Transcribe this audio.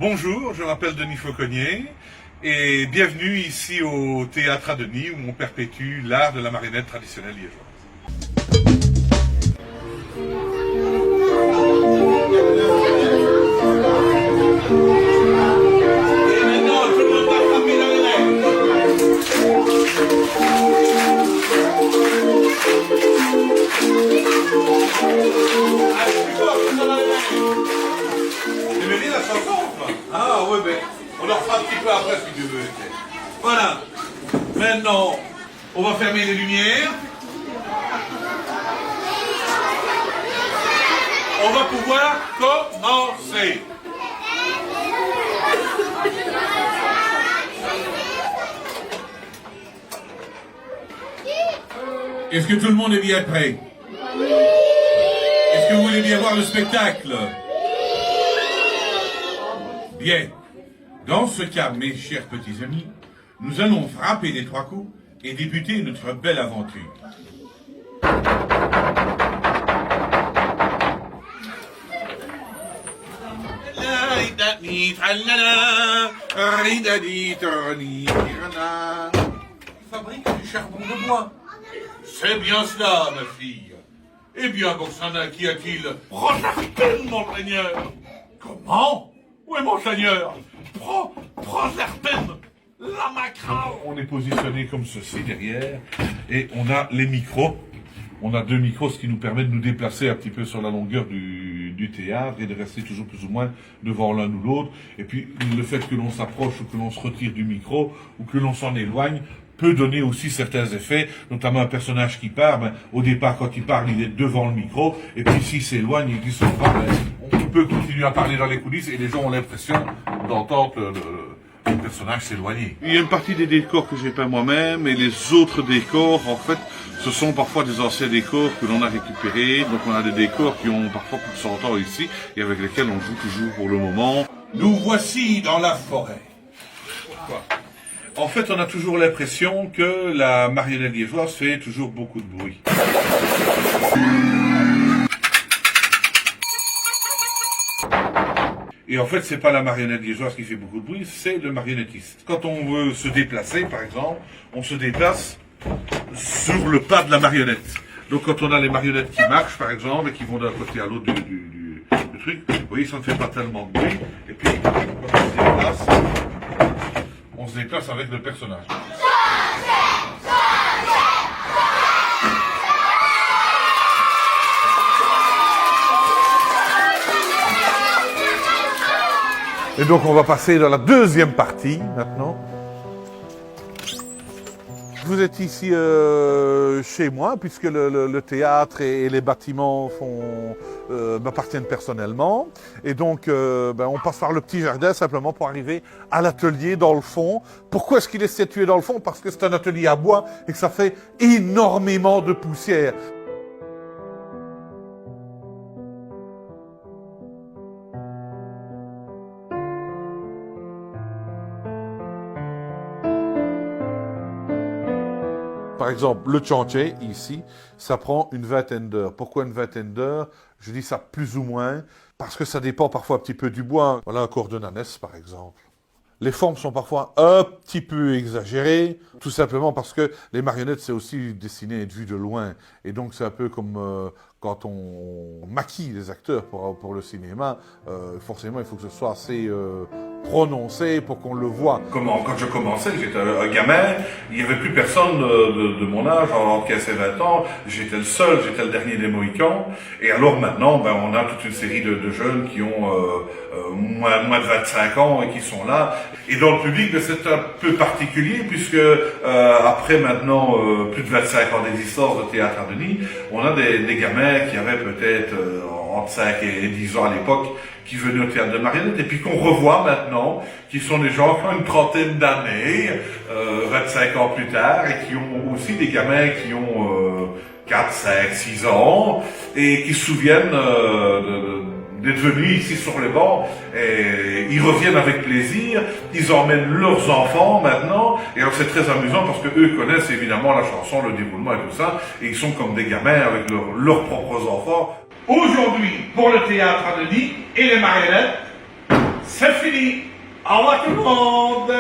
Bonjour, je m'appelle Denis Fauconnier et bienvenue ici au Théâtre à Denis où on perpétue l'art de la marionnette traditionnelle liégeoise. Et maintenant, tout le monde va frapper dans les lèvres. Allez, plus fort, tout ça dans les lèvres. Tu veux dire la chanson? Ah oui, ben, on en fera un petit peu après si tu veux. Voilà. Maintenant, on va fermer les lumières. On va pouvoir commencer. Est-ce que tout le monde est bien prêt? Est-ce que vous voulez bien voir le spectacle? Bien. Dans ce cas, mes chers petits amis, nous allons frapper les 3 coups et débuter notre belle aventure. Fabrique du charbon de bois. C'est bien cela, ma fille. Eh bien, Boxana, qu'y a-t-il? Proserpine, mon seigneur. Comment? Oui, mon seigneur. Proserpine, la macra. On est positionné comme ceci derrière et on a les micros. On a 2 micros, ce qui nous permet de nous déplacer un petit peu sur la longueur du théâtre et de rester toujours plus ou moins devant l'un ou l'autre. Et puis, le fait que l'on s'approche ou que l'on se retire du micro ou que l'on s'en éloigne peut donner aussi certains effets, notamment un personnage qui part, ben, au départ, quand il parle, il est devant le micro, et puis s'il s'éloigne et qu'il s'en va, ben, on peut continuer à parler dans les coulisses et les gens ont l'impression d'entendre le personnage s'éloigner. Il y a une partie des décors que j'ai peint moi-même, et les autres décors, en fait, ce sont parfois des anciens décors que l'on a récupérés. Donc on a des décors qui ont parfois plus de 100 ans ici, et avec lesquels on joue toujours pour le moment. Nous voici dans la forêt. Pourquoi ? En fait, on a toujours l'impression que la marionnette liégeoise fait toujours beaucoup de bruit. Et en fait, c'est pas la marionnette liégeoise qui fait beaucoup de bruit, c'est le marionnettiste. Quand on veut se déplacer, par exemple, on se déplace sur le pas de la marionnette. Donc quand on a les marionnettes qui marchent, par exemple, et qui vont d'un côté à l'autre du truc, vous voyez, ça ne fait pas tellement de bruit. Et puis, quand on se déplace avec le personnage. Et donc on va passer dans la deuxième partie maintenant. Vous êtes ici chez moi puisque le théâtre et les bâtiments m'appartiennent personnellement. Et donc on passe par le petit jardin simplement pour arriver à l'atelier dans le fond. Pourquoi est-ce qu'il est situé dans le fond? Parce que c'est un atelier à bois et que ça fait énormément de poussière. Par exemple, le chantier, ici, ça prend une 20aine d'heures. Pourquoi une 20aine d'heures? Je dis ça plus ou moins, parce que ça dépend parfois un petit peu du bois. Voilà un corps de nanès, par exemple. Les formes sont parfois un petit peu exagérées, tout simplement parce que les marionnettes, c'est aussi destiné à être vu de loin. Et donc, c'est un peu comme quand on maquille les acteurs pour le cinéma. Forcément, il faut que ce soit assez prononcé pour qu'on le voit. Quand je commençais, j'étais un gamin, il n'y avait plus personne de mon âge, entre 15 et 20 ans. J'étais le seul, j'étais le dernier des Mohicans. Et alors maintenant, on a toute une série de jeunes qui ont moins de 25 ans et qui sont là. Et dans le public, c'est un peu particulier puisque après maintenant plus de 25 ans d'existence de Théâtre à Denis, on a des gamins qui avaient peut-être entre 5 et 10 ans à l'époque, qui venaient au théâtre de marionnettes, et puis qu'on revoit maintenant, qui sont des gens qui ont une trentaine d'années, 25 ans plus tard, et qui ont aussi des gamins qui ont 4, 5, 6 ans, et qui se souviennent d'être venus ici sur les bancs, et ils reviennent avec plaisir, ils emmènent leurs enfants maintenant, et alors c'est très amusant parce que eux connaissent évidemment la chanson, le déroulement et tout ça, et ils sont comme des gamins avec leurs propres enfants. Aujourd'hui, pour le théâtre à Denis et les marionnettes, C'est fini. Au revoir tout le monde.